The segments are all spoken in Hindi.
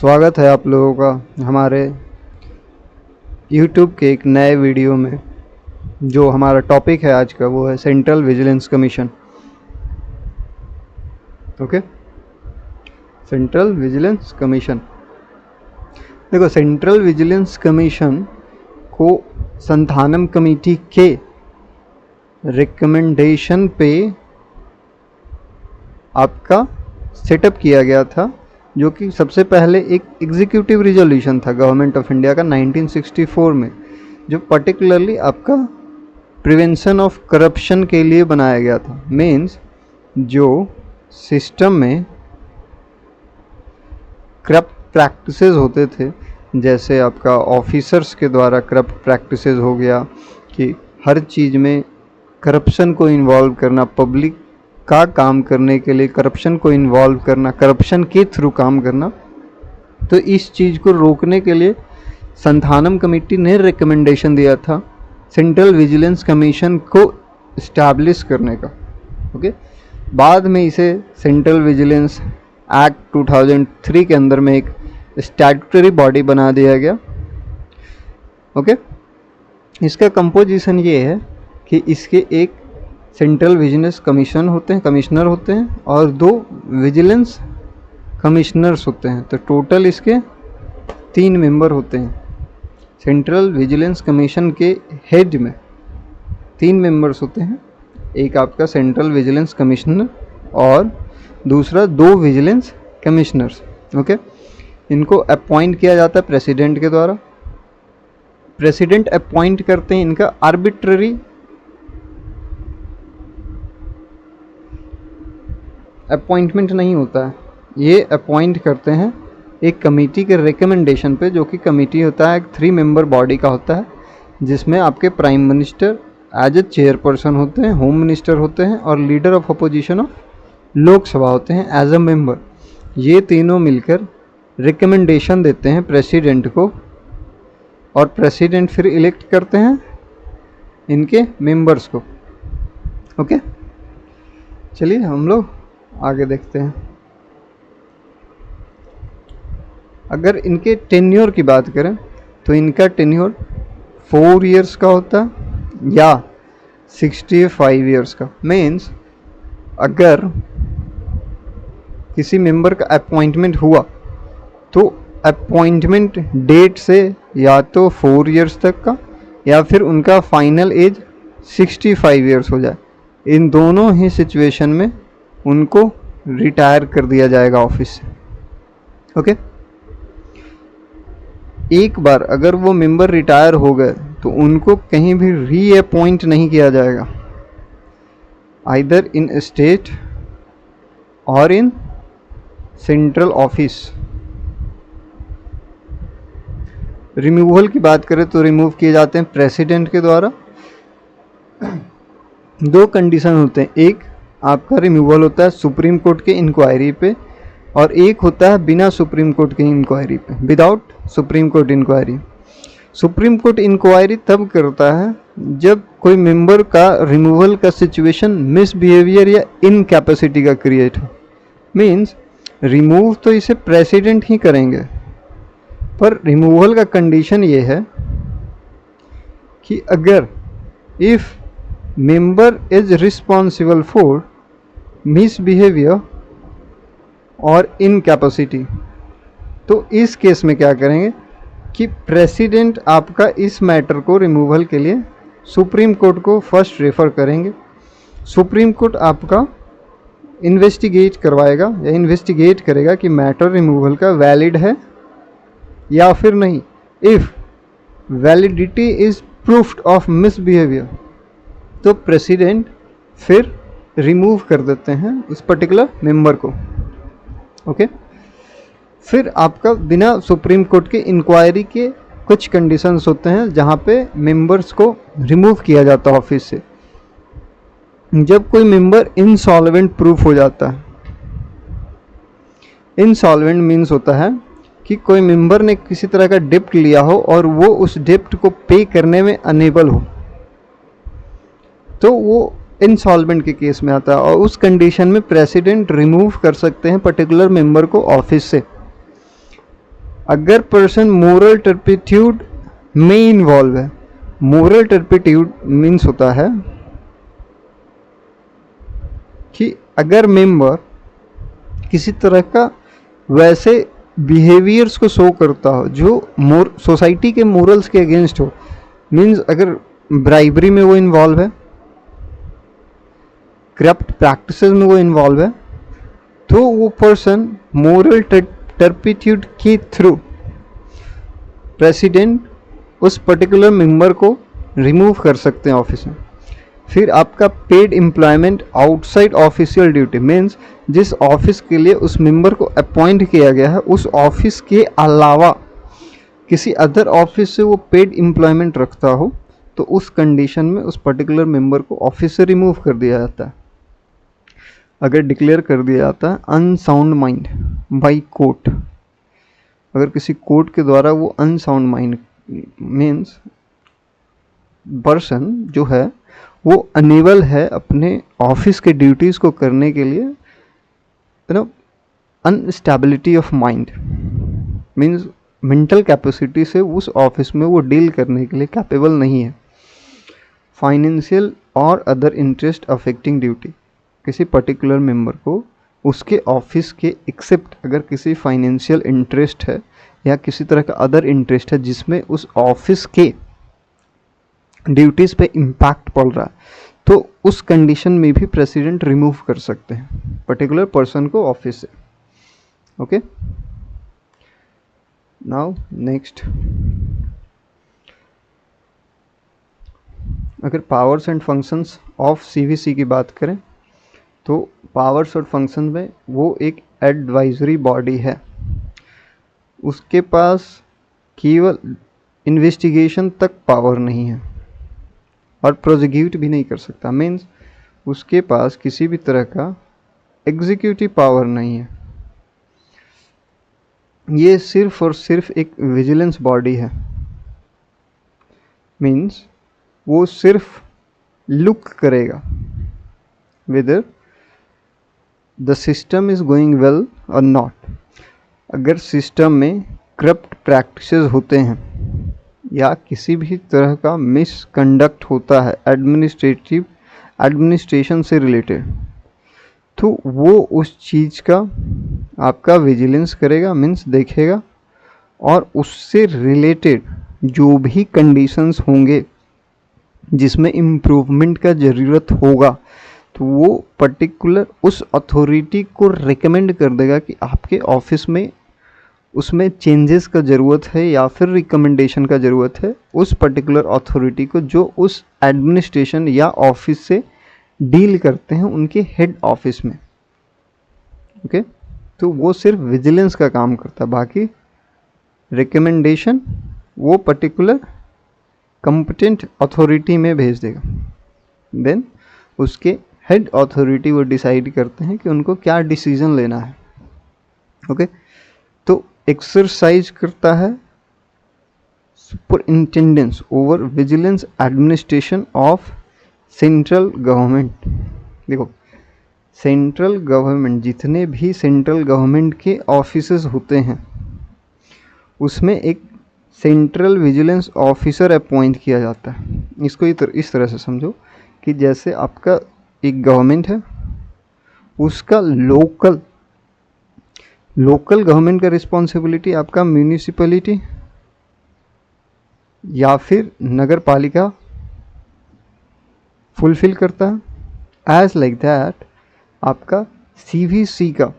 स्वागत है आप लोगों का हमारे YouTube के एक नए वीडियो में। जो हमारा टॉपिक है आज का वो है central vigilance commission. Okay, central vigilance commission. देखो, सेंट्रल विजिलेंस कमीशन को संथानम कमेटी के रिकमेंडेशन पे आपका सेटअप किया गया था, जो कि सबसे पहले एक एग्जीक्यूटिव रिजोल्यूशन था गवर्नमेंट ऑफ इंडिया का 1964 में, जो पर्टिकुलरली आपका प्रिवेंशन ऑफ करप्शन के लिए बनाया गया था। मीन्स जो सिस्टम में करप्ट प्रैक्टिसेस होते थे, जैसे आपका ऑफिसर्स के द्वारा करप्ट प्रैक्टिसेस हो गया कि हर चीज़ में करप्शन को इन्वॉल्व करना, पब्लिक का काम करने के लिए करप्शन को इन्वॉल्व करना, करप्शन के थ्रू काम करना। तो इस चीज़ को रोकने के लिए संथानम कमेटी ने रिकमेंडेशन दिया था सेंट्रल विजिलेंस कमीशन को इस्टेब्लिश करने का। ओके, बाद में इसे सेंट्रल विजिलेंस एक्ट 2003 के अंदर में एक स्टैट्यूटरी बॉडी बना दिया गया। ओके, इसका कंपोजिशन ये है कि इसके एक सेंट्रल विजिलेंस कमिश्नर होते हैं और 2 विजिलेंस कमिश्नर्स होते हैं। तो टोटल इसके 3 मेंबर होते हैं। सेंट्रल विजिलेंस कमीशन के हेड में 3 मेंबर्स होते हैं, एक आपका सेंट्रल विजिलेंस कमिश्नर और दूसरा 2 विजिलेंस कमिश्नर्स। ओके, इनको अपॉइंट किया जाता है प्रेसिडेंट के द्वारा। प्रेसिडेंट अपॉइंट करते हैं, इनका आर्बिट्ररी अपॉइंटमेंट नहीं होता है, ये अपॉइंट करते हैं एक कमेटी के रिकमेंडेशन पे, जो कि कमेटी होता है एक 3 मेंबर बॉडी का होता है, जिसमें आपके prime minister as a chairperson होते हैं, होम मिनिस्टर होते हैं और leader of opposition of Lok Sabha होते हैं एज अ मेंबर। ये तीनों मिलकर रिकमेंडेशन देते हैं प्रेसिडेंट को और प्रेसिडेंट फिर इलेक्ट करते हैं इनके मेंबर्स को। ओके, चलिए हम लोग आगे देखते हैं। अगर इनके टेन्योर की बात करें तो इनका टेन्योर 4 इयर्स का होता है या 65 इयर्स का। मीन्स अगर किसी मेंबर का अपॉइंटमेंट हुआ तो अपॉइंटमेंट डेट से या तो 4 इयर्स तक का या फिर उनका फाइनल एज 65 इयर्स हो जाए। इन दोनों ही सिचुएशन में उनको रिटायर कर दिया जाएगा ऑफिस से। ओके, एक बार अगर वो मेंबर रिटायर हो गए तो उनको कहीं भी रीअपॉइंट नहीं किया जाएगा, आइदर इन स्टेट और इन सेंट्रल ऑफिस। रिमूवल की बात करें तो रिमूव किए जाते हैं प्रेसिडेंट के द्वारा। 2 कंडीशन होते हैं, एक आपका रिमूवल होता है सुप्रीम कोर्ट के इंक्वायरी पे और एक होता है बिना सुप्रीम कोर्ट के इंक्वायरी पे, without supreme court inquiry. Supreme court inquiry तब करता है जब कोई मेंबर का रिमूवल का सिचुएशन मिसबिहेवियर या इनकैपेसिटी का क्रिएट हो। मीन्स रिमूव तो इसे प्रेसिडेंट ही करेंगे, पर रिमूवल का कंडीशन ये है कि अगर if member is responsible for misbehaviour और इनकैपेसिटी, तो इस केस में क्या करेंगे कि प्रेसिडेंट आपका इस मैटर को रिमूवल के लिए सुप्रीम कोर्ट को फर्स्ट रेफर करेंगे। सुप्रीम कोर्ट आपका इन्वेस्टिगेट करवाएगा या इन्वेस्टिगेट करेगा कि मैटर रिमूवल का वैलिड है या फिर नहीं। If validity is proofed of misbehaviour तो प्रेसिडेंट फिर रिमूव कर देते हैं इस पर्टिकुलर मेंबर को। ओके, फिर आपका बिना सुप्रीम कोर्ट के इंक्वायरी के कुछ कंडीशंस होते हैं जहां पे मेंबर्स को रिमूव किया जाता है ऑफिस से। जब कोई मेंबर इंसॉल्वेंट प्रूफ हो जाता है, इंसॉल्वेंट मीन्स होता है कि कोई मेंबर ने किसी तरह का डेप्ट लिया हो और वो उस डेप्ट को पे करने में अनेबल हो, तो वो इंसॉल्वेंट के केस में आता है और उस कंडीशन में प्रेसिडेंट रिमूव कर सकते हैं पर्टिकुलर मेंबर को ऑफिस से। अगर पर्सन मोरल टर्पिट्यूड में इन्वॉल्व है, मोरल टर्पिट्यूड मीन्स होता है कि अगर मेंबर किसी तरह का वैसे बिहेवियर्स को शो करता हो जो सोसाइटी के मोरल्स के अगेंस्ट हो, मीन्स अगर ब्राइबरी में वो इन्वॉल्व है, करप्ट प्रैक्टिसेस में वो इन्वॉल्व है, तो वो पर्सन मोरल टर्पिट्यूड के थ्रू प्रेसिडेंट उस पर्टिकुलर मेंबर को रिमूव कर सकते हैं ऑफिस में। फिर आपका paid employment outside official duty, means जिस ऑफिस के लिए उस मेंबर को अपॉइंट किया गया है उस ऑफिस के अलावा किसी अदर ऑफिस से वो पेड एम्प्लॉयमेंट रखता हो, तो उस कंडीशन में उस पर्टिकुलर मेंबर को ऑफिस से रिमूव कर दिया जाता है। अगर डिक्लेयर कर दिया जाता है अनसाउंड माइंड बाय कोर्ट, अगर किसी कोर्ट के द्वारा वो अनसाउंड माइंड मीन्स पर्सन जो है वो अनेबल है अपने ऑफिस के ड्यूटीज़ को करने के लिए, instability of mind means mental capacity से उस ऑफिस में वो डील करने के लिए कैपेबल नहीं है। फाइनेंशियल और अदर इंटरेस्ट अफेक्टिंग ड्यूटी, किसी पर्टिकुलर मेंबर को उसके ऑफिस के एक्सेप्ट अगर किसी फाइनेंशियल इंटरेस्ट है या किसी तरह का अदर इंटरेस्ट है जिसमें उस ऑफिस के ड्यूटीज़ पे इम्पैक्ट पड़ रहा है, तो उस कंडीशन में भी प्रेसिडेंट रिमूव कर सकते हैं पर्टिकुलर पर्सन को ऑफिस से। ओके, नाउ नेक्स्ट, अगर powers and functions of CVC की बात करें तो पावर्स और फंक्शन में वो एक एडवाइजरी बॉडी है, उसके पास केवल इन्वेस्टिगेशन तक पावर नहीं है और प्रोसिक्यूट भी नहीं कर सकता, मीन्स उसके पास किसी भी तरह का एग्जीक्यूटिव पावर नहीं है। ये सिर्फ और सिर्फ एक विजिलेंस बॉडी है, मीन्स वो सिर्फ लुक करेगा whether the system is going well और नॉट। अगर सिस्टम में करप्ट प्रैक्टिसेस होते हैं या किसी भी तरह का मिसकंडक्ट होता है एडमिनिस्ट्रेशन से रिलेटेड, तो वो उस चीज़ का आपका विजिलेंस करेगा, मीन्स देखेगा, और उससे रिलेटेड जो भी कंडीशंस होंगे जिसमें इम्प्रूवमेंट का ज़रूरत होगा, तो वो पर्टिकुलर उस अथॉरिटी को रिकमेंड कर देगा कि आपके ऑफिस में उसमें चेंजेस का ज़रूरत है या फिर रिकमेंडेशन का ज़रूरत है उस पर्टिकुलर अथॉरिटी को जो उस एडमिनिस्ट्रेशन या ऑफिस से डील करते हैं उनके हेड ऑफिस में। ओके, तो वो सिर्फ विजिलेंस का काम करता है, बाकी रिकमेंडेशन वो पर्टिकुलर कंपिटेंट अथॉरिटी में भेज देगा, देन उसके हेड अथॉरिटी वो डिसाइड करते हैं कि उनको क्या डिसीजन लेना है। ओके, तो एक्सरसाइज करता है superintendence over vigilance administration of central government. देखो, सेंट्रल गवर्नमेंट जितने भी सेंट्रल गवर्नमेंट के ऑफिसेस होते हैं उसमें एक सेंट्रल विजिलेंस ऑफिसर अपॉइंट किया जाता है। इसको इस तरह से समझो कि जैसे आपका एक गवर्नमेंट है, उसका लोकल गवर्नमेंट का रिस्पॉन्सिबिलिटी आपका म्यूनिसिपैलिटी या फिर नगर पालिका फुलफिल करता है। एज लाइक दैट आपका सीवीसी का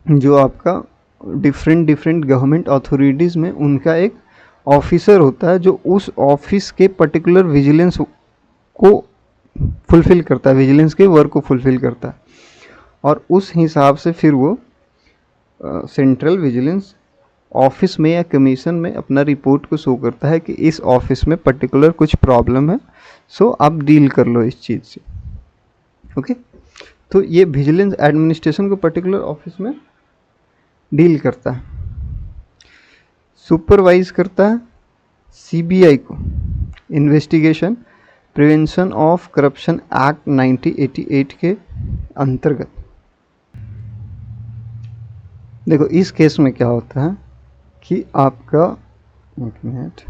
जो आपका डिफरेंट गवर्नमेंट अथॉरिटीज़ में उनका एक ऑफिसर होता है जो उस ऑफिस के पर्टिकुलर विजिलेंस को फुलफिल करता है, विजिलेंस के वर्क को फुलफिल करता है, और उस हिसाब से फिर वो सेंट्रल विजिलेंस ऑफिस में या कमीशन में अपना रिपोर्ट को शो करता है कि इस ऑफिस में पर्टिकुलर कुछ प्रॉब्लम है, सो आप डील कर लो इस चीज़ से। ओके, तो ये विजिलेंस एडमिनिस्ट्रेशन को पर्टिकुलर ऑफिस में डील करता है, सुपरवाइज करता है सीबीआई को, investigation prevention of corruption act 1988 के अंतर्गत। देखो, इस केस में क्या होता है कि आपका, एक मिनट,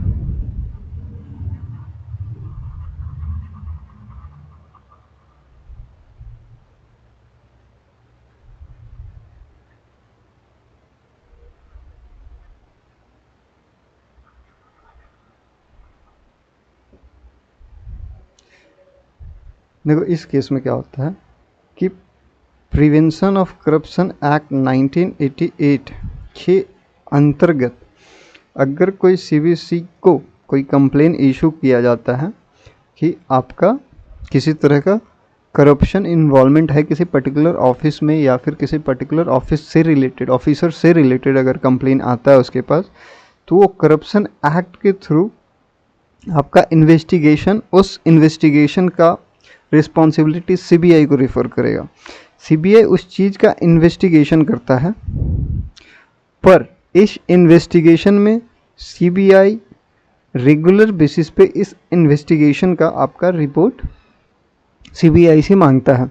देखो इस केस में क्या होता है कि प्रिवेंशन ऑफ करप्शन एक्ट 1988 के अंतर्गत अगर कोई सीबीसी को कोई कंप्लेन इशू किया जाता है कि आपका किसी तरह का करप्शन इन्वॉल्वमेंट है किसी पर्टिकुलर ऑफिस में या फिर किसी पर्टिकुलर ऑफिस से रिलेटेड, ऑफिसर से रिलेटेड अगर कंप्लेन आता है उसके पास, तो वो करप्शन एक्ट के थ्रू आपका इन्वेस्टिगेशन, उस इन्वेस्टिगेशन का रिस्पॉन्सिबिलिटी सीबीआई को रेफर करेगा। सीबीआई उस चीज़ का इन्वेस्टिगेशन करता है, पर इस इन्वेस्टिगेशन में सीबीआई रेगुलर बेसिस पे इस इन्वेस्टिगेशन का आपका रिपोर्ट सीबीआई से मांगता है।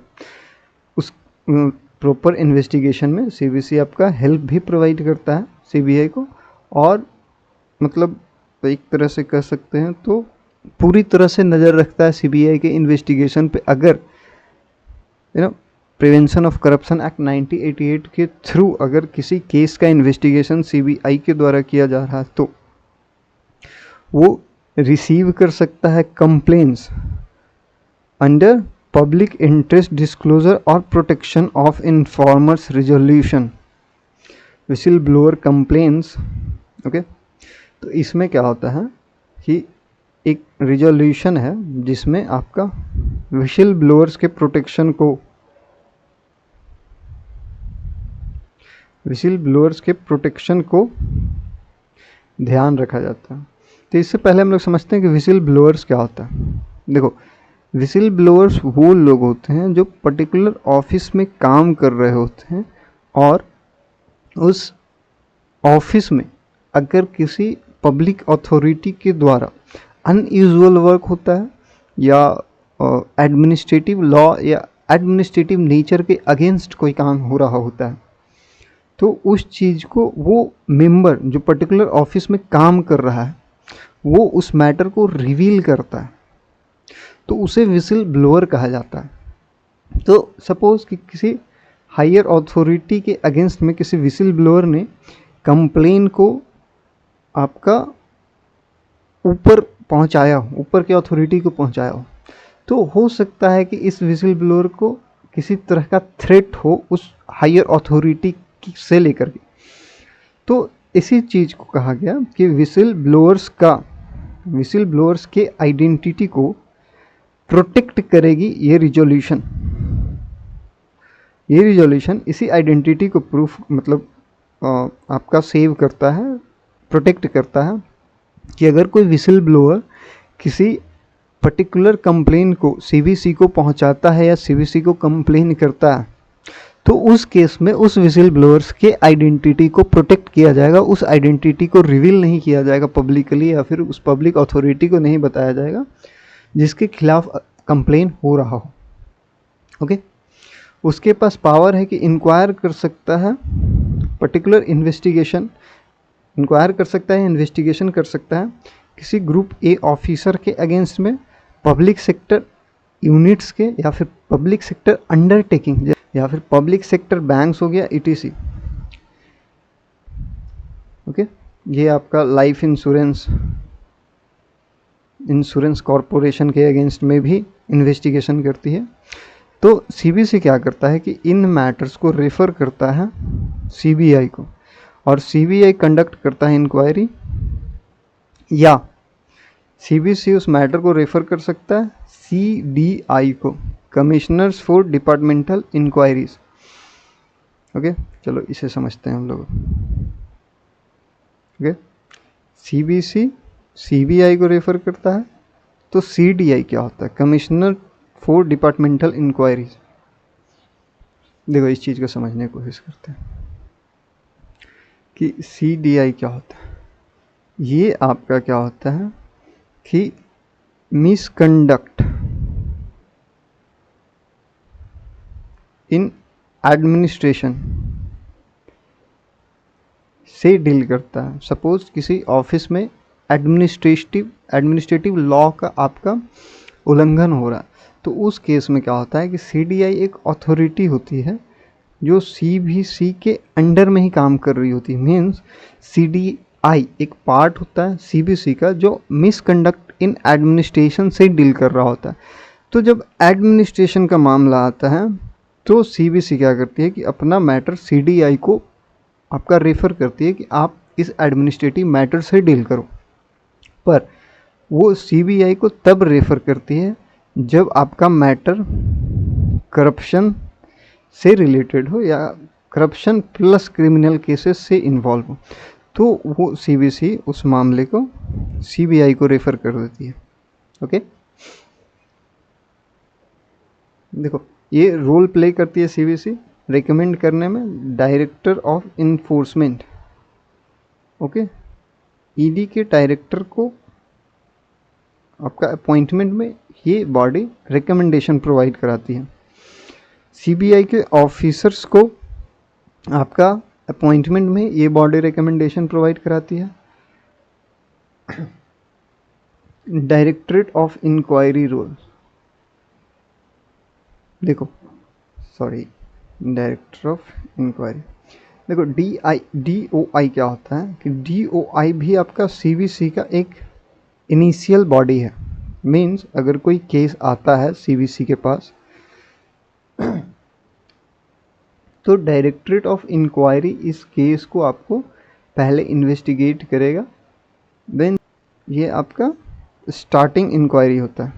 उस प्रॉपर इन्वेस्टिगेशन में सीबीसी आपका हेल्प भी प्रोवाइड करता है सीबीआई को, और मतलब एक तरह से कह सकते हैं तो पूरी तरह से नज़र रखता है सीबीआई के इन्वेस्टिगेशन पे। अगर प्रिवेंशन ऑफ करप्शन एक्ट 1988 के थ्रू अगर किसी केस का इन्वेस्टिगेशन सीबीआई के द्वारा किया जा रहा है तो वो रिसीव कर सकता है complaints under public interest disclosure और protection of informers resolution, whistle blower complaints. Okay, तो इसमें क्या होता है कि एक रिजोल्यूशन है जिसमें आपका विसिल ब्लोअर्स के प्रोटेक्शन को, विसिल ब्लोअर्स के प्रोटेक्शन को ध्यान रखा जाता है। तो इससे पहले हम लोग समझते हैं कि विसिल ब्लोअर्स क्या होता है। देखो, विसिल ब्लोअर्स वो लोग होते हैं जो पर्टिकुलर ऑफिस में काम कर रहे होते हैं और उस ऑफिस में अगर किसी पब्लिक अथॉरिटी के द्वारा अनयूजुअल वर्क होता है या एडमिनिस्ट्रेटिव लॉ या एडमिनिस्ट्रेटिव नेचर के अगेंस्ट कोई काम हो रहा होता है, तो उस चीज़ को वो मेंबर जो पर्टिकुलर ऑफिस में काम कर रहा है वो उस मैटर को रिवील करता है, तो उसे विसिल ब्लोअर कहा जाता है। तो सपोज कि किसी हायर अथॉरिटी के अगेंस्ट में किसी विसिल ब्लोअर ने कंप्लेन को आपका ऊपर पहुंचाया हो, ऊपर के अथॉरिटी को पहुंचाया हो, तो हो सकता है कि इस विसिल ब्लोअर को किसी तरह का थ्रेट हो उस हायर अथॉरिटी से लेकर के। तो इसी चीज़ को कहा गया कि विसिल ब्लोअर्स के आइडेंटिटी को प्रोटेक्ट करेगी ये रिजोल्यूशन। ये रिजोल्यूशन इसी आइडेंटिटी को प्रूफ मतलब आपका सेव करता है, प्रोटेक्ट करता है कि अगर कोई विसिल ब्लोअर किसी पर्टिकुलर कंप्लेन को सीबीसी को पहुंचाता है या सीबीसी को कंप्लेन करता है, तो उस केस में उस विसिल ब्लोअर्स के आइडेंटिटी को प्रोटेक्ट किया जाएगा, उस आइडेंटिटी को रिवील नहीं किया जाएगा पब्लिकली, या फिर उस पब्लिक अथॉरिटी को नहीं बताया जाएगा जिसके खिलाफ कंप्लेन हो रहा हो। ओके, उसके पास पावर है कि इंक्वायर कर सकता है, पर्टिकुलर इन्वेस्टिगेशन इंक्वायर कर सकता है, इन्वेस्टिगेशन कर सकता है किसी ग्रुप ए ऑफिसर के अगेंस्ट में, पब्लिक सेक्टर यूनिट्स के या फिर पब्लिक सेक्टर अंडरटेकिंग या फिर पब्लिक सेक्टर बैंक्स हो गया ETC। ओके, ये आपका लाइफ इंश्योरेंस कॉरपोरेशन के अगेंस्ट में भी इन्वेस्टिगेशन करती है। तो सीबीसी क्या करता है कि इन मैटर्स को रेफर करता है सीबीआई को, और सीबीआई कंडक्ट करता है इंक्वायरी, या सीबीसी उस मैटर को रेफर कर सकता है CDI को, commissioners for departmental inquiries. Okay, चलो इसे समझते हैं हम लोग। ओके, सीबीसी सीबीआई को रेफर करता है, तो CDI क्या होता है, कमिश्नर फॉर डिपार्टमेंटल इंक्वायरीज। देखो इस चीज़ को समझने की कोशिश करते हैं कि CDI क्या होता है। ये आपका क्या होता है कि मिसकंडक्ट इन एडमिनिस्ट्रेशन से डील करता है। सपोज किसी ऑफिस में एडमिनिस्ट्रेटिव लॉ का आपका उल्लंघन हो रहा है, तो उस केस में क्या होता है कि सीडीआई एक अथॉरिटी होती है जो सीबीसी के अंडर में ही काम कर रही होती है। मीन्स सीडीआई एक पार्ट होता है सीबीसी का जो मिसकंडक्ट इन एडमिनिस्ट्रेशन से डील कर रहा होता है। तो जब एडमिनिस्ट्रेशन का मामला आता है तो सीबीसी क्या करती है कि अपना मैटर सीडीआई को आपका रेफर करती है कि आप इस एडमिनिस्ट्रेटिव मैटर से डील करो। पर वो सीबीआई को तब रेफर करती है जब आपका मैटर करप्शन से रिलेटेड हो या करप्शन प्लस क्रिमिनल केसेस से इन्वॉल्व हो, तो वो सीबीसी उस मामले को सीबीआई को रेफर कर देती है। ओके, देखो ये रोल प्ले करती है सीबीसी रिकमेंड करने में director of enforcement. Okay, ED के डायरेक्टर को आपका अपॉइंटमेंट में ये बॉडी रिकमेंडेशन प्रोवाइड कराती है। सीबीआई के ऑफिसर्स को आपका अपॉइंटमेंट में ये बॉडी रिकमेंडेशन प्रोवाइड कराती है। डायरेक्टरेट ऑफ इंक्वायरी रोल, देखो सॉरी डायरेक्टर ऑफ इंक्वायरी, देखो डीओआई क्या होता है कि डीओआई भी आपका सीबीसी का एक इनिशियल बॉडी है। मीन्स अगर कोई केस आता है सीबीसी के पास तो डायरेक्टरेट ऑफ इंक्वायरी इस केस को आपको पहले इन्वेस्टिगेट करेगा, देन ये आपका स्टार्टिंग इंक्वायरी होता है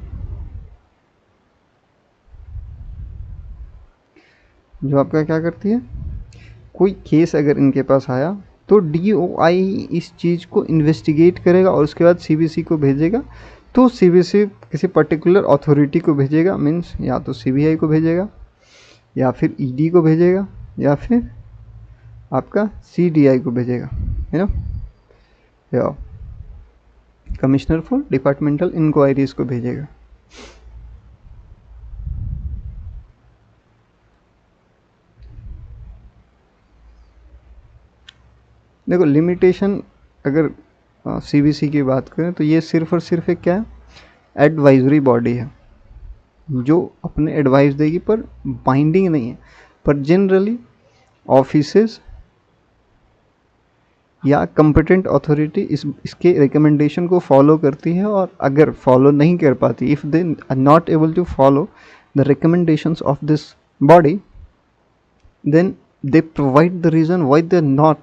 जो आपका क्या करती है, कोई केस अगर इनके पास आया तो डीओआई इस चीज़ को इन्वेस्टिगेट करेगा और उसके बाद सीबीसी को भेजेगा। तो सीबीसी किसी पर्टिकुलर अथॉरिटी को भेजेगा, मीन्स या तो सीबीआई को भेजेगा या फिर ईडी को भेजेगा या फिर आपका सीडीआई को भेजेगा, है ना, या कमिश्नर फॉर डिपार्टमेंटल इंक्वायरीज को भेजेगा। देखो लिमिटेशन अगर सीबीसी की बात करें तो ये सिर्फ और सिर्फ एक क्या है, एडवाइजरी बॉडी है जो अपने एडवाइस देगी पर बाइंडिंग नहीं है। पर जनरली ऑफिसेस या कम्पिटेंट अथॉरिटी इसके रिकमेंडेशन को फॉलो करती है, और अगर फॉलो नहीं कर पाती, if they are not able to follow the recommendations of this body, then they provide the reason why they are not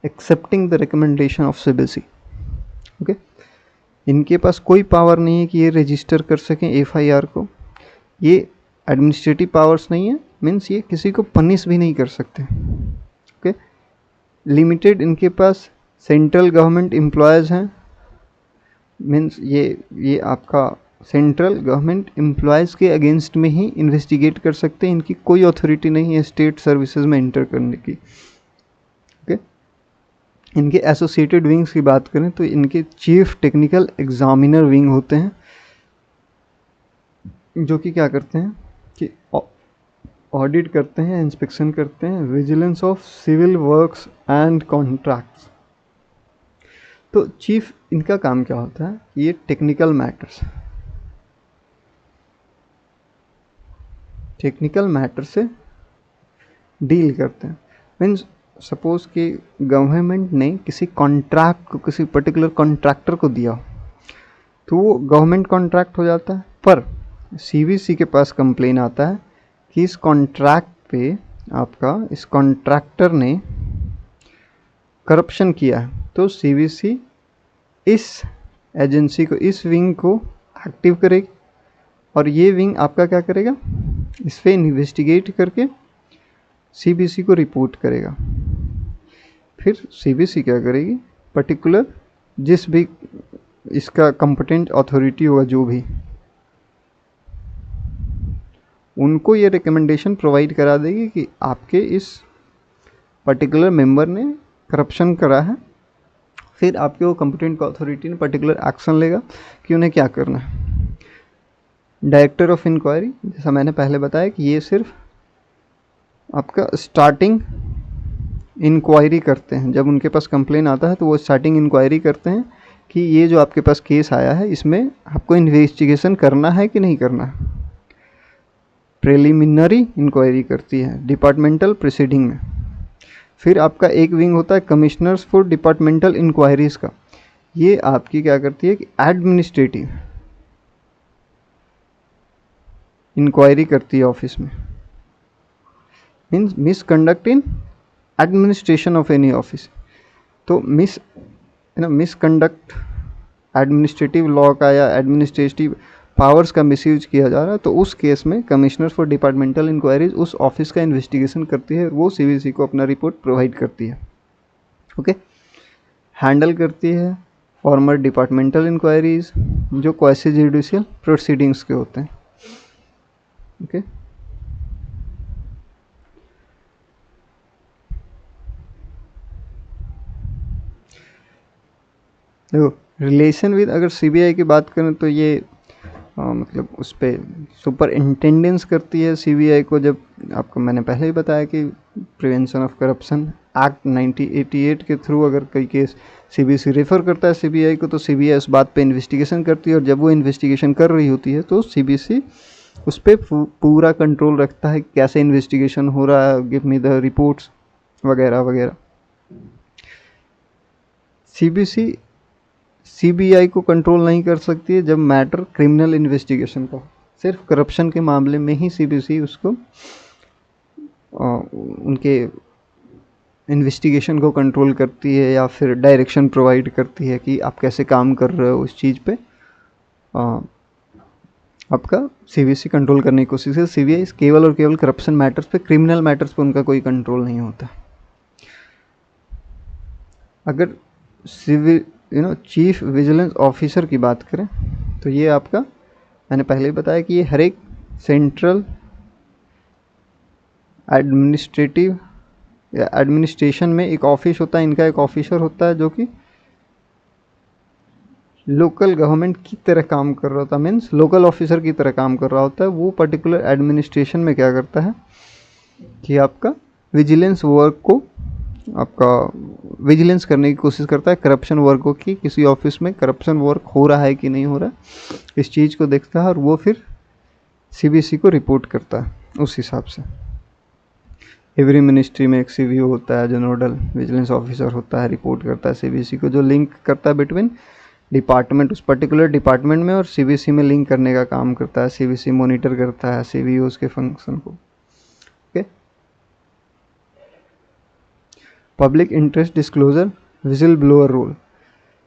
accepting the recommendation of CBC. Okay, इनके पास कोई पावर नहीं है कि ये रजिस्टर कर सकें एफआईआर को, ये एडमिनिस्ट्रेटिव पावर्स नहीं है, मीन्स ये किसी को पनिश भी नहीं कर सकते। ओके, लिमिटेड इनके पास सेंट्रल गवर्नमेंट एम्प्लॉयज़ हैं, मीन्स ये आपका सेंट्रल गवर्नमेंट एम्प्लॉयज़ के अगेंस्ट में ही इन्वेस्टिगेट कर सकते हैं, इनकी कोई अथॉरिटी नहीं है स्टेट सर्विसेज में इंटर करने की। ओके, इनके एसोसिएटेड विंग्स की बात करें तो इनके चीफ टेक्निकल एग्जामिनर विंग होते हैं जो कि क्या करते हैं कि ऑडिट करते हैं, इंस्पेक्शन करते हैं, vigilance of civil works and contracts. तो चीफ इनका काम क्या होता है, ये टेक्निकल मैटर से डील करते हैं। मीन्स सपोज कि गवर्नमेंट ने किसी कॉन्ट्रैक्ट को किसी पर्टिकुलर कॉन्ट्रैक्टर को दिया तो वो गवर्नमेंट कॉन्ट्रैक्ट हो जाता है, पर सीबीसी के पास कंप्लेन आता है कि इस कॉन्ट्रैक्ट पे आपका इस कॉन्ट्रैक्टर ने करप्शन किया है, तो सीबीसी इस एजेंसी को, इस विंग को एक्टिव करेगी और ये विंग आपका क्या करेगा, इस पर इन्वेस्टिगेट करके सीबीसी को रिपोर्ट करेगा। फिर सीबीसी क्या करेगी, पर्टिकुलर जिस भी इसका कंपिटेंट अथॉरिटी होगा जो भी, उनको ये रिकमेंडेशन प्रोवाइड करा देगी कि आपके इस पर्टिकुलर मेंबर ने करप्शन करा है। फिर आपके वो कंपिटेंट अथॉरिटी ने पर्टिकुलर एक्शन लेगा कि उन्हें क्या करना है। डायरेक्टर ऑफ इंक्वायरी, जैसा मैंने पहले बताया कि ये सिर्फ आपका स्टार्टिंग इंक्वायरी करते हैं। जब उनके पास कंप्लेन आता है तो वो स्टार्टिंग इंक्वायरी करते हैं कि ये जो आपके पास केस आया है इसमें आपको इन्वेस्टिगेशन करना है कि नहीं करना है। प्रिलिमिनरी इंक्वायरी करती है डिपार्टमेंटल प्रोसीडिंग में। फिर आपका एक विंग होता है कमिश्नर्स फॉर डिपार्टमेंटल इंक्वायरीज का। ये आपकी क्या करती है कि एडमिनिस्ट्रेटिव इंक्वायरी करती है ऑफिस में। Means misconduct in administration of any office. तो मिसकंडक्ट एडमिनिस्ट्रेटिव लॉ का या एडमिनिस्ट्रेटिव पावर्स का मिसयूज किया जा रहा है तो उस केस में कमिश्नर फॉर डिपार्टमेंटल इंक्वायरीज उस ऑफिस का इन्वेस्टिगेशन करती है, वो सीवीसी को अपना रिपोर्ट प्रोवाइड करती है। ओके, हैंडल करती है फॉर्मर डिपार्टमेंटल इंक्वायरीज जो क्वासी जुडिशियल प्रोसीडिंग्स के होते हैं। ओके, देखो रिलेशन विद, अगर सीबीआई की बात करें तो ये मतलब उस पर सुपर इंटेंडेंस करती है सीबीआई को। जब आपको मैंने पहले ही बताया कि प्रिवेंशन ऑफ करप्शन एक्ट 1988 के थ्रू अगर कोई केस सीबीसी रेफर करता है सीबीआई को तो सीबीआई उस बात पे इन्वेस्टिगेशन करती है, और जब वो इन्वेस्टिगेशन कर रही होती है तो सीबीसी उस पर पूरा कंट्रोल रखता है कैसे इन्वेस्टिगेशन हो रहा है, गिव मी द रिपोर्ट्स वगैरह वगैरह। सीबीसी सीबीआई को कंट्रोल नहीं कर सकती है जब मैटर क्रिमिनल इन्वेस्टिगेशन का। सिर्फ करप्शन के मामले में ही सीबीसी उसको उनके इन्वेस्टिगेशन को कंट्रोल करती है या फिर डायरेक्शन प्रोवाइड करती है कि आप कैसे काम कर रहे हो उस चीज़ पे। आपका सीबीसी कंट्रोल करने की कोशिश है। सीबीआई केवल और केवल करप्शन मैटर्स पे, क्रिमिनल मैटर्स पे उनका कोई कंट्रोल नहीं होता। अगर सिविल चीफ विजिलेंस ऑफिसर की बात करें तो ये आपका, मैंने पहले ही बताया कि ये हर एक सेंट्रल एडमिनिस्ट्रेटिव या एडमिनिस्ट्रेशन में एक ऑफिस होता है, इनका एक ऑफिसर होता है जो कि लोकल गवर्नमेंट की तरह काम कर रहा होता है, मीन्स लोकल ऑफिसर की तरह काम कर रहा होता है। वो पर्टिकुलर एडमिनिस्ट्रेशन में क्या करता है कि आपका विजिलेंस वर्क को, आपका विजिलेंस करने की कोशिश करता है करप्शन वर्क को, कि किसी ऑफिस में करप्शन वर्क हो रहा है कि नहीं हो रहा है, इस चीज़ को देखता है और वो फिर सीबीसी को रिपोर्ट करता है उस हिसाब से। एवरी मिनिस्ट्री में एक सीवीओ होता है जो नोडल विजिलेंस ऑफिसर होता है, रिपोर्ट करता है सीबीसी को, जो लिंक करता है बिटवीन डिपार्टमेंट, उस पर्टिकुलर डिपार्टमेंट में और सीबीसी में लिंक करने का काम करता है। सीबीसी मॉनिटर करता है सीवीओस के फंक्शन को। Okay, public interest disclosure vigil blower rule.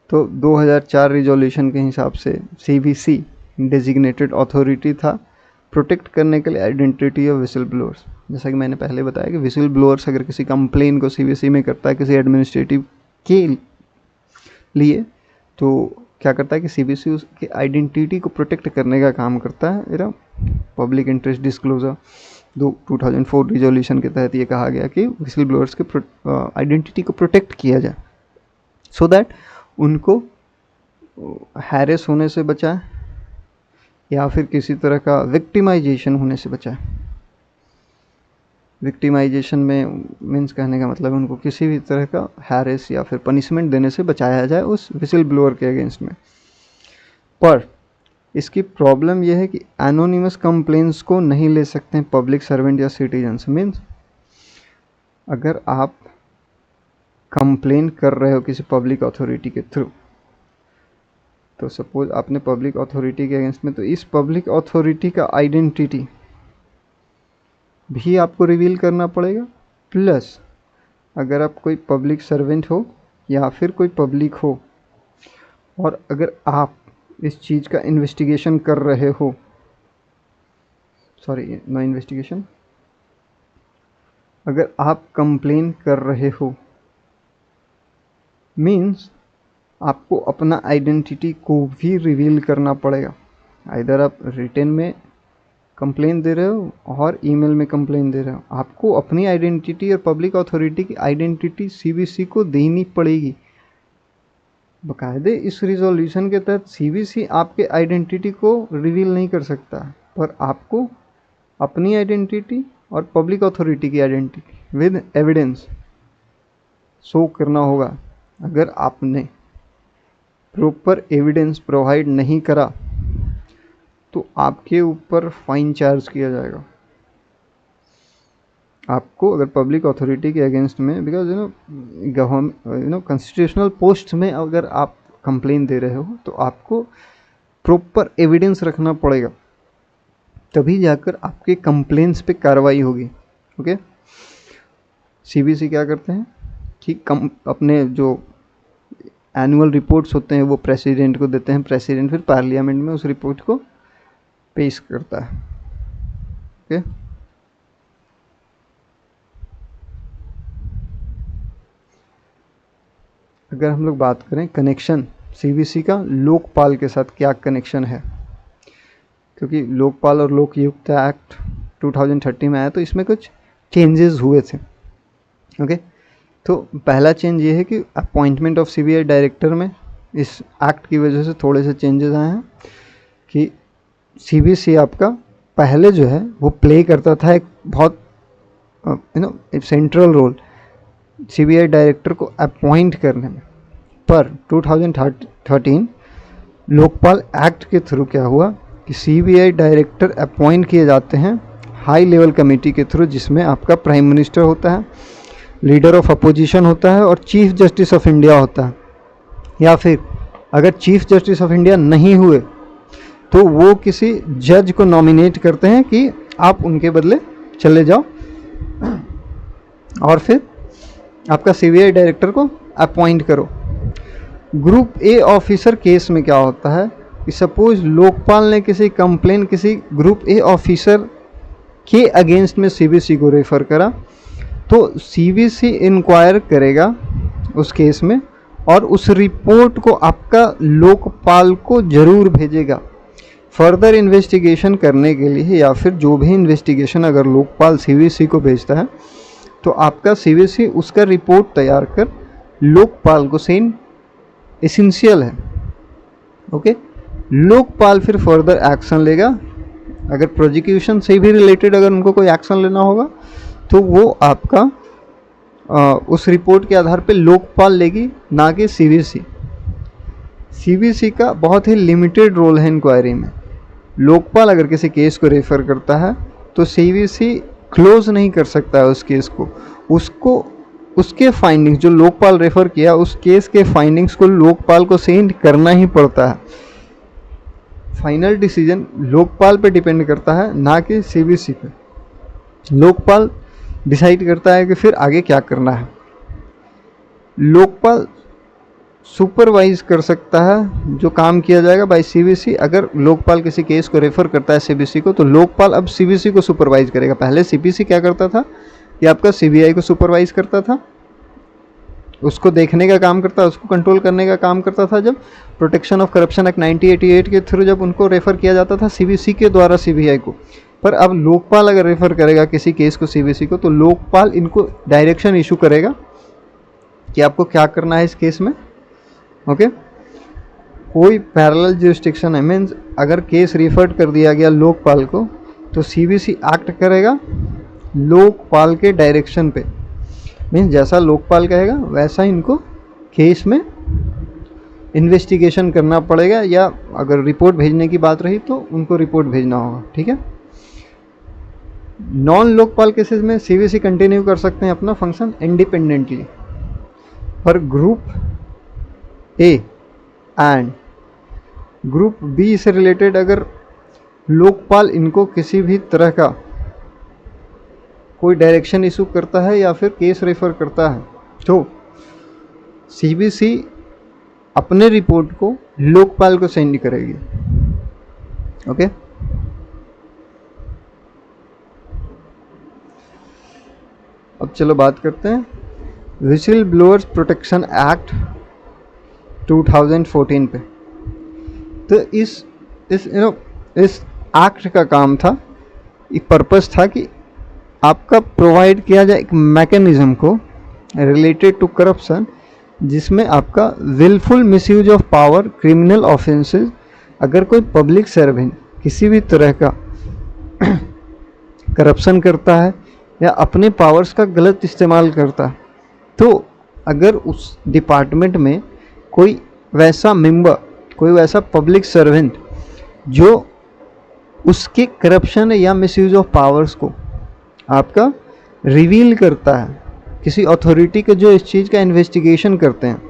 तो 2004 रिजोल्यूशन के हिसाब से सीबीसी डेजिग्नेटेड अथॉरिटी था प्रोटेक्ट करने के लिए आइडेंटिटी ऑफ विसिल ब्लोअर्स। जैसा कि मैंने पहले बताया कि विसिल ब्लोअर्स अगर किसी कंप्लेन को सीबीसी में करता है किसी एडमिनिस्ट्रेटिव के लिए, तो क्या करता है कि सीबीसी उसकी आइडेंटिटी को प्रोटेक्ट करने का काम करता है। मेरा पब्लिक इंटरेस्ट डिस्क्लोजर 2004 रिजोल्यूशन के तहत ये कहा गया कि विसिल ब्लोअर्स के आइडेंटिटी को प्रोटेक्ट किया जाए सो दैट उनको हैरेस होने से बचाए या फिर किसी तरह का विक्टिमाइजेशन होने से बचाए। विक्टिमाइजेशन में मीन्स कहने का मतलब उनको किसी भी तरह का हैरेस या फिर पनिशमेंट देने से बचाया जाए उस विसिल ब्लोअर के अगेंस्ट में। पर इसकी प्रॉब्लम यह है कि एनोनिमस कंप्लेंट्स को नहीं ले सकते हैं पब्लिक सर्वेंट या सिटीजन्स। मीन्स अगर आप कंप्लेन कर रहे हो किसी पब्लिक अथॉरिटी के थ्रू, तो सपोज आपने पब्लिक अथॉरिटी के अगेंस्ट में, तो इस पब्लिक अथॉरिटी का आइडेंटिटी भी आपको रिवील करना पड़ेगा। प्लस अगर आप कोई पब्लिक सर्वेंट हो या फिर कोई पब्लिक हो और अगर आप इस चीज़ का इन्वेस्टिगेशन कर रहे हो, सॉरी नो इन्वेस्टिगेशन, अगर आप कंप्लेन कर रहे हो मीन्स आपको अपना आइडेंटिटी को भी रिवील करना पड़ेगा। इधर आप रिटन में कंप्लेन दे रहे हो और ईमेल में कंप्लेन दे रहे हो, आपको अपनी आइडेंटिटी और पब्लिक अथॉरिटी की आइडेंटिटी सीबीसी को देनी पड़ेगी। बाकायदे इस रिजोल्यूशन के तहत सीबीसी आपके आइडेंटिटी को रिवील नहीं कर सकता, पर आपको अपनी आइडेंटिटी और पब्लिक अथॉरिटी की आइडेंटिटी विद एविडेंस शो करना होगा। अगर आपने प्रॉपर एविडेंस प्रोवाइड नहीं करा तो आपके ऊपर फाइन चार्ज किया जाएगा। आपको अगर पब्लिक अथॉरिटी के अगेंस्ट में, बिकॉज गवर्नमेंट कॉन्स्टिट्यूशनल पोस्ट में अगर आप कंप्लेन दे रहे हो तो आपको प्रॉपर एविडेंस रखना पड़ेगा, तभी जाकर आपके कंप्लेंट्स पे कार्रवाई होगी। ओके, सीबीसी क्या करते हैं कि अपने जो एनुअल रिपोर्ट्स होते हैं वो प्रेसिडेंट को देते हैं, प्रेसिडेंट फिर पार्लियामेंट में उस रिपोर्ट को पेश करता है। ओके, अगर हम लोग बात करें कनेक्शन सीबीसी का लोकपाल के साथ क्या कनेक्शन है, क्योंकि लोकपाल और लोकयुक्त एक्ट 2030 में आया तो इसमें कुछ चेंजेस हुए थे। ओके, तो पहला चेंज ये है कि अपॉइंटमेंट ऑफ सीबीआई डायरेक्टर में इस एक्ट की वजह से थोड़े से चेंजेस आए हैं कि सीबीसी आपका पहले जो है वो प्ले करता था एक बहुत सेंट्रल रोल सीबीआई डायरेक्टर को अपॉइंट करने में, पर 2013 लोकपाल एक्ट के थ्रू क्या हुआ कि सीबीआई डायरेक्टर अपॉइंट किए जाते हैं हाई लेवल कमेटी के थ्रू, जिसमें आपका प्राइम मिनिस्टर होता है, लीडर ऑफ अपोजिशन होता है और चीफ जस्टिस ऑफ इंडिया होता है। या फिर अगर चीफ जस्टिस ऑफ इंडिया नहीं हुए तो वो किसी जज को नॉमिनेट करते हैं कि आप उनके बदले चले जाओ, और फिर आपका सीबीआई डायरेक्टर को अपॉइंट करो। ग्रुप ए ऑफिसर केस में क्या होता है कि सपोज लोकपाल ने किसी कंप्लेन किसी ग्रुप ए ऑफिसर के अगेंस्ट में सीबीसी को रेफर करा, तो सीबीसी इंक्वायर करेगा उस केस में और उस रिपोर्ट को आपका लोकपाल को जरूर भेजेगा फर्दर इन्वेस्टिगेशन करने के लिए, या फिर जो भी इन्वेस्टिगेशन अगर लोकपाल सीबीसी को भेजता है तो आपका सीबीसी उसका रिपोर्ट तैयार कर लोकपाल को सेंड एसेंशियल है। ओके, लोकपाल फिर फर्दर एक्शन लेगा। अगर प्रोसिक्यूशन से भी रिलेटेड अगर उनको कोई एक्शन लेना होगा तो वो आपका उस रिपोर्ट के आधार पे लोकपाल लेगी, ना कि सीबीसी। सीबीसी का बहुत ही लिमिटेड रोल है इंक्वायरी में। लोकपाल अगर किसी केस को रेफर करता है तो सीबीसी क्लोज नहीं कर सकता है उस केस को, उसको उसके फाइंडिंग्स जो लोकपाल रेफर किया उस केस के फाइंडिंग्स को लोकपाल को सेंड करना ही पड़ता है। फाइनल डिसीजन लोकपाल पे डिपेंड करता है, ना कि सीबीसी पे। लोकपाल डिसाइड करता है कि फिर आगे क्या करना है। लोकपाल सुपरवाइज कर सकता है जो काम किया जाएगा बाय सीबीसी। अगर लोकपाल किसी केस को रेफर करता है सीबीसी को तो लोकपाल अब सीबीसी को सुपरवाइज करेगा। पहले सीबीसी क्या करता था कि आपका सीबीआई को सुपरवाइज करता था, उसको देखने का काम करता, उसको कंट्रोल करने का काम करता था। जब प्रोटेक्शन ऑफ करप्शन एक्ट 1988 के थ्रू जब उनको रेफर किया जाता था सीबीसी के द्वारा सीबीआई को, पर अब लोकपाल अगर रेफर करेगा किसी केस को सीबीसी को तो लोकपाल इनको डायरेक्शन इशू करेगा कि आपको क्या करना है इस केस में। ओके, कोई पैरेलल जुरिस्डिक्शन है, मीन्स अगर केस रिफर्ड कर दिया गया लोकपाल को तो सीबीसी एक्ट करेगा लोकपाल के डायरेक्शन पे, मीन्स जैसा लोकपाल कहेगा वैसा इनको केस में इन्वेस्टिगेशन करना पड़ेगा, या अगर रिपोर्ट भेजने की बात रही तो उनको रिपोर्ट भेजना होगा। ठीक है, नॉन लोकपाल केसेस में सीबीसी कंटिन्यू कर सकते हैं अपना फंक्शन इंडिपेंडेंटली, पर group A and group B से रिलेटेड अगर लोकपाल इनको किसी भी तरह का कोई डायरेक्शन इशू करता है या फिर केस रेफर करता है तो सीबीसी अपने रिपोर्ट को लोकपाल को सेंड करेगी। ओके, अब चलो बात करते हैं विसिल ब्लोअर्स प्रोटेक्शन एक्ट 2014 पे। तो इस एक्ट का काम था, एक पर्पस था कि आपका प्रोवाइड किया जाए एक मैकेनिज्म को रिलेटेड टू करप्शन, जिसमें आपका wilful misuse of power, criminal offences, अगर कोई पब्लिक सर्वेंट किसी भी तरह का करप्शन करता है या अपने पावर्स का गलत इस्तेमाल करता है तो अगर उस डिपार्टमेंट में कोई वैसा मेंबर, कोई वैसा पब्लिक सर्वेंट जो उसके करप्शन या मिसयूज ऑफ पावर्स को आपका रिवील करता है, किसी अथॉरिटी के जो इस चीज़ का इन्वेस्टिगेशन करते हैं,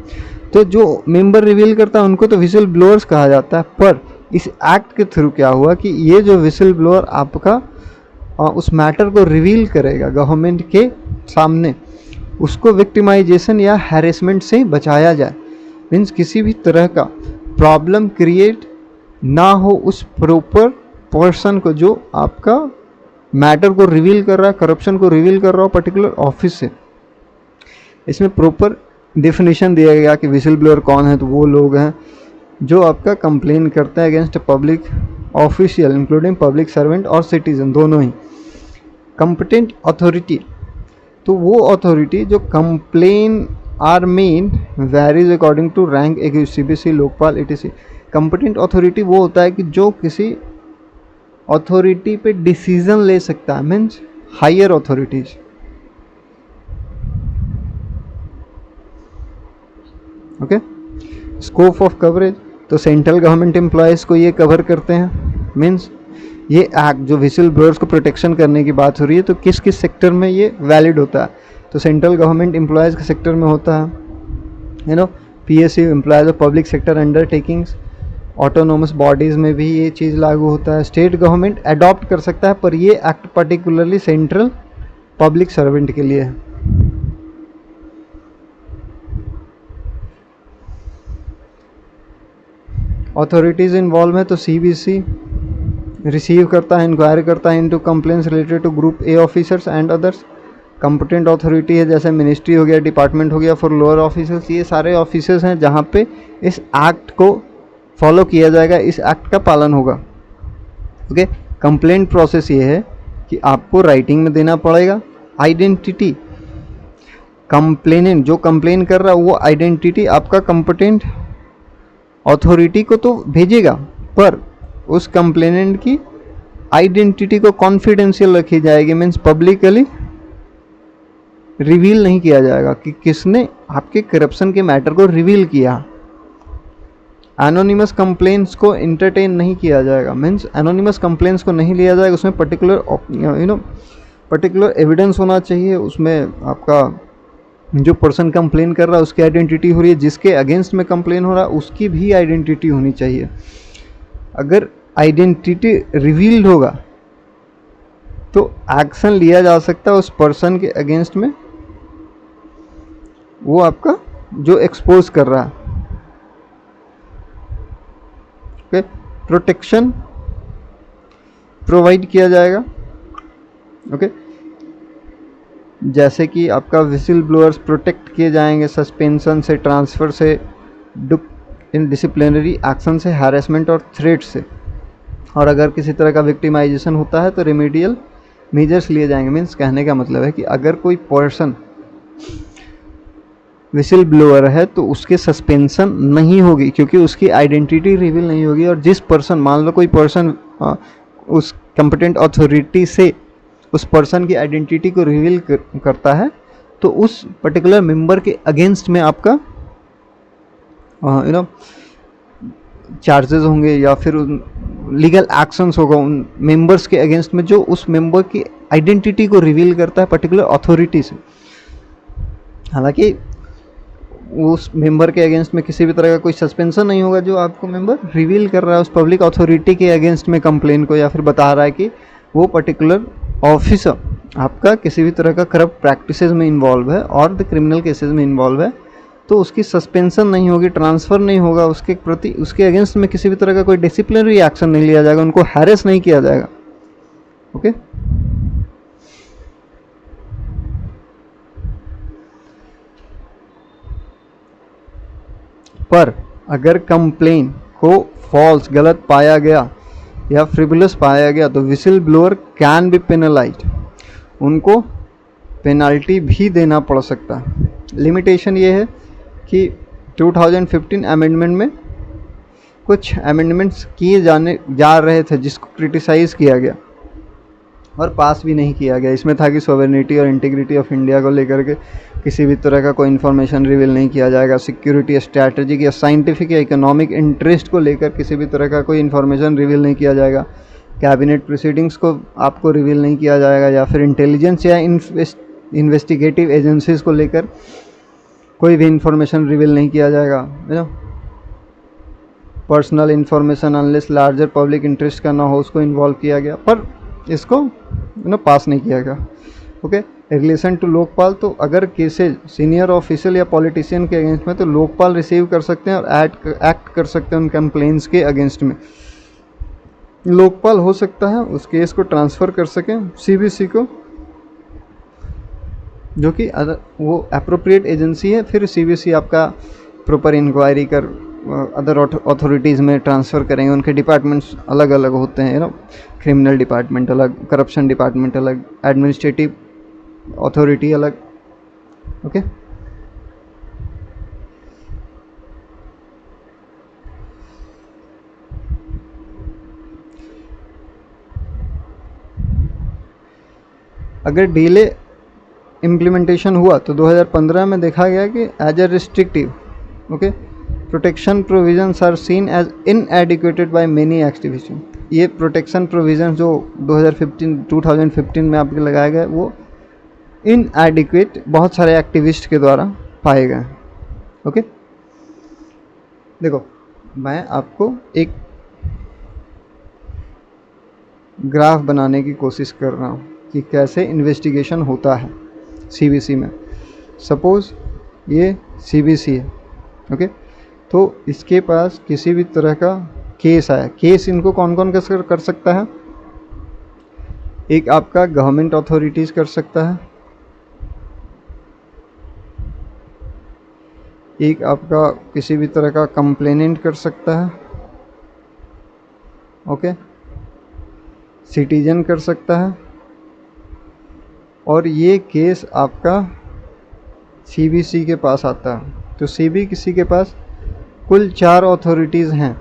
तो जो मेंबर रिवील करता है उनको तो विसल ब्लोअर्स कहा जाता है। पर इस एक्ट के थ्रू क्या हुआ कि ये जो विसल ब्लोअर आपका उस मैटर को रिवील करेगा गवर्नमेंट के सामने, उसको विक्टिमाइजेशन या हैरेसमेंट से बचाया जाए। मीन्स किसी भी तरह का प्रॉब्लम क्रिएट ना हो उस प्रॉपर पर्सन को जो आपका मैटर को रिवील कर रहा है, करप्शन को रिवील कर रहा हो पर्टिकुलर ऑफिस से। इसमें प्रॉपर डेफिनेशन दिया गया कि विसल ब्लोअर कौन है। तो वो लोग हैं जो आपका कंप्लेन करते हैं against public official including public servant और सिटीजन, दोनों ही। कंपिटेंट अथॉरिटी, तो वो अथॉरिटी जो complain are made varies according to rank CBC Lokpal etc। Competent authority वो होता है कि जो किसी अथॉरिटी पे डिसीजन ले सकता है, means higher authorities. Okay, scope of coverage, तो सेंट्रल गवर्नमेंट एम्प्लॉयज़ को ये कवर करते हैं। मीन्स ये एक्ट जो विसल ब्लोअर्स को प्रोटेक्शन करने की बात हो रही है, तो किस किस सेक्टर में ये वैलिड होता है। तो सेंट्रल गवर्नमेंट एम्प्लॉयज़ के सेक्टर में होता है PSU employees of public sector undertakings. Autonomous bodies में भी ये चीज़ लागू होता है। स्टेट गवर्नमेंट अडॉप्ट कर सकता है, पर ये act particularly central public servant के लिए है। अथॉरिटीज़ इन्वॉल्व है, तो CBC रिसीव करता है, इंक्वायरी करता है into complaints related to group A officers and others. Competent authority है जैसे मिनिस्ट्री हो गया, डिपार्टमेंट हो गया फॉर लोअर ऑफिसर्स। ये सारे ऑफिसर्स हैं जहाँ पे इस एक्ट को फॉलो किया जाएगा, इस एक्ट का पालन होगा। ओके, कंप्लेंट प्रोसेस ये है कि आपको राइटिंग में देना पड़ेगा आइडेंटिटी। कंप्लेनेंट जो कंप्लेन कर रहा है वो आइडेंटिटी आपका कंपिटेंट अथॉरिटी को तो भेजेगा, पर उस कंप्लेनेंट की आइडेंटिटी को कॉन्फिडेंशियल रखी जाएगी। मीन्स पब्लिकली रिवील नहीं किया जाएगा कि किसने आपके करप्शन के मैटर को रिवील किया। एनोनिमस कंप्लेंट्स को इंटरटेन नहीं किया जाएगा। मीन्स एनोनिमस कंप्लेंट्स को नहीं लिया जाएगा, उसमें पर्टिकुलर एविडेंस होना चाहिए। उसमें आपका जो पर्सन कंप्लेन कर रहा है उसकी आइडेंटिटी हो रही है, जिसके अगेंस्ट में कंप्लेन हो रहा है उसकी भी आइडेंटिटी होनी चाहिए। अगर आइडेंटिटी रिवील्ड होगा तो एक्शन लिया जा सकता है उस पर्सन के अगेंस्ट में, वो आपका जो एक्सपोज कर रहा है। ओके, प्रोटेक्शन प्रोवाइड किया जाएगा। ओके, जैसे कि आपका विसिल ब्लोअर्स प्रोटेक्ट किए जाएंगे सस्पेंशन से, ट्रांसफ़र से, इन डिसिप्लिनरी एक्शन से, हैरेसमेंट और थ्रेट से। और अगर किसी तरह का विक्टिमाइजेशन होता है तो रेमेडियल मेजर्स लिए जाएंगे। मीन्स कहने का मतलब है कि अगर कोई पर्सन विसिल ब्लोअर है तो उसके सस्पेंशन नहीं होगी, क्योंकि उसकी आइडेंटिटी रिवील नहीं होगी। और जिस पर्सन, मान लो कोई पर्सन उस कंपिटेंट अथॉरिटी से उस पर्सन की आइडेंटिटी को रिवील करता है, तो उस पर्टिकुलर मेंबर के अगेंस्ट में आपका चार्जेस होंगे या फिर लीगल एक्शंस होगा उन मेंबर्स के अगेंस्ट में जो उस मेंबर की आइडेंटिटी को रिवील करता है पर्टिकुलर अथॉरिटी से। हालांकि उस मेंबर के अगेंस्ट में किसी भी तरह का कोई सस्पेंशन नहीं होगा जो आपको मेंबर रिवील कर रहा है उस पब्लिक अथॉरिटी के अगेंस्ट में कंप्लेन को, या फिर बता रहा है कि वो पर्टिकुलर ऑफिसर आपका किसी भी तरह का करप्ट प्रैक्टिसेस में इन्वॉल्व है और द क्रिमिनल केसेस में इन्वॉल्व है, तो उसकी सस्पेंशन नहीं होगी, ट्रांसफ़र नहीं होगा, उसके प्रति उसके अगेंस्ट में किसी भी तरह का कोई डिसिप्लिनरी एक्शन नहीं लिया जाएगा, उनको हैरेस नहीं किया जाएगा। ओके, पर अगर कंप्लेन को फॉल्स, गलत पाया गया या फ्रिवलस पाया गया तो whistle blower can be penalised, उनको पेनल्टी भी देना पड़ सकता है। लिमिटेशन ये है कि 2015 अमेंडमेंट में कुछ अमेंडमेंट्स किए जा रहे थे जिसको क्रिटिसाइज़ किया गया। और पास भी नहीं किया गया। इसमें था कि सॉवरेनिटी और इंटीग्रिटी ऑफ इंडिया को लेकर के किसी भी तरह का कोई इन्फॉर्मेशन रिवील नहीं किया जाएगा। सिक्योरिटी, स्ट्रैटेजिक या साइंटिफिक या इकोनॉमिक इंटरेस्ट को लेकर किसी भी तरह का कोई इन्फॉर्मेशन रिवील नहीं किया जाएगा। कैबिनेट प्रोसीडिंग्स को आपको रिवील नहीं किया जाएगा, या फिर इंटेलिजेंस या इन्वेस्टिगेटिव एजेंसीज को लेकर कोई भी इंफॉर्मेशन रिवील नहीं किया जाएगा। Personal information unless larger public interest का ना हो उसको इन्वॉल्व किया गया, पर इसको पास नहीं किया गया। ओके, रिलेशन टू लोकपाल, तो अगर केसेज सीनियर ऑफिशियल या पॉलिटिशियन के अगेंस्ट में तो लोकपाल रिसीव कर सकते हैं और एक्ट कर सकते हैं उन कंप्लेंट्स के अगेंस्ट में। लोकपाल हो सकता है उस केस को ट्रांसफ़र कर सकें सीबीसी को, जो कि वो अप्रोप्रिएट एजेंसी है। फिर सीबीसी आपका प्रॉपर इंक्वायरी कर अदर अथॉरिटीज़ में ट्रांसफ़र करेंगे। उनके डिपार्टमेंट्स अलग अलग होते हैं, क्रिमिनल डिपार्टमेंट अलग, करप्शन डिपार्टमेंट अलग, एडमिनिस्ट्रेटिव अथॉरिटी अलग। ओके, अगर डिले इम्प्लीमेंटेशन हुआ तो 2015 में देखा गया कि as a restrictive okay protection provisions are seen as inadequate by many activist. ये प्रोटेक्शन प्रोविजंस जो 2015 में आपके लगाए गए वो इनएडिक्वेट बहुत सारे एक्टिविस्ट के द्वारा पाए गए। ओके, देखो मैं आपको एक ग्राफ बनाने की कोशिश कर रहा हूँ कि कैसे इन्वेस्टिगेशन होता है सीबीसी में। सपोज़ ये सीबीसी है, ओके, तो इसके पास किसी भी तरह का केस आया। केस इनको कौन कौन कर सकता है? एक आपका गवर्नमेंट अथॉरिटीज़ कर सकता है, एक आपका किसी भी तरह का कंप्लेनेंट कर सकता है, ओके, सिटीजन कर सकता है, और ये केस आपका सीबीसी के पास आता है। तो सीबीसी के पास कुल 4 अथॉरिटीज़ हैं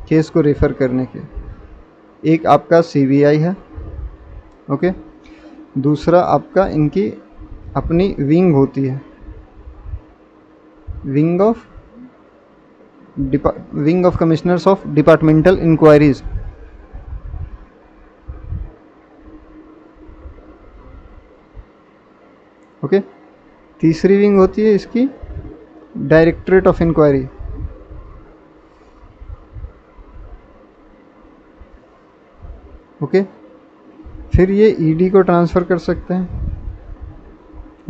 केस को रेफ़र करने के। एक आपका सीबीआई है, ओके, दूसरा आपका इनकी अपनी विंग होती है, wing of commissioners of departmental inquiries. Okay, तीसरी विंग होती है इसकी डायरेक्टरेट ऑफ इंक्वायरी। ओके, फिर ये ईडी को ट्रांसफ़र कर सकते हैं।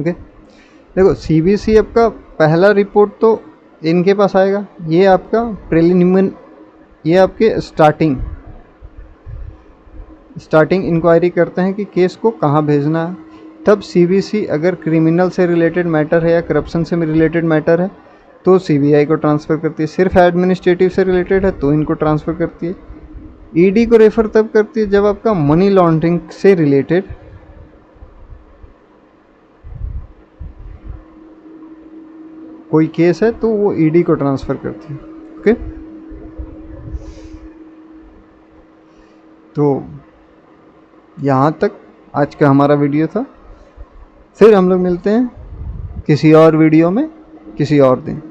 ओके, देखो सीबीसी आपका पहला रिपोर्ट तो इनके पास आएगा, ये आपका प्रिलिमिनरी, ये आपके स्टार्टिंग इंक्वायरी करते हैं कि केस को कहाँ भेजना है। तब सीबीसी अगर क्रिमिनल से रिलेटेड मैटर है या करप्शन से रिलेटेड मैटर है तो सीबीआई को ट्रांसफ़र करती है। सिर्फ एडमिनिस्ट्रेटिव से रिलेटेड है तो इनको ट्रांसफ़र करती है। ईडी को रेफ़र तब करती है जब आपका मनी लॉन्ड्रिंग से रिलेटेड कोई केस है तो वो ईडी को ट्रांसफ़र करती है। ओके, तो यहाँ तक आज का हमारा वीडियो था। फिर हम लोग मिलते हैं किसी और वीडियो में किसी और दिन।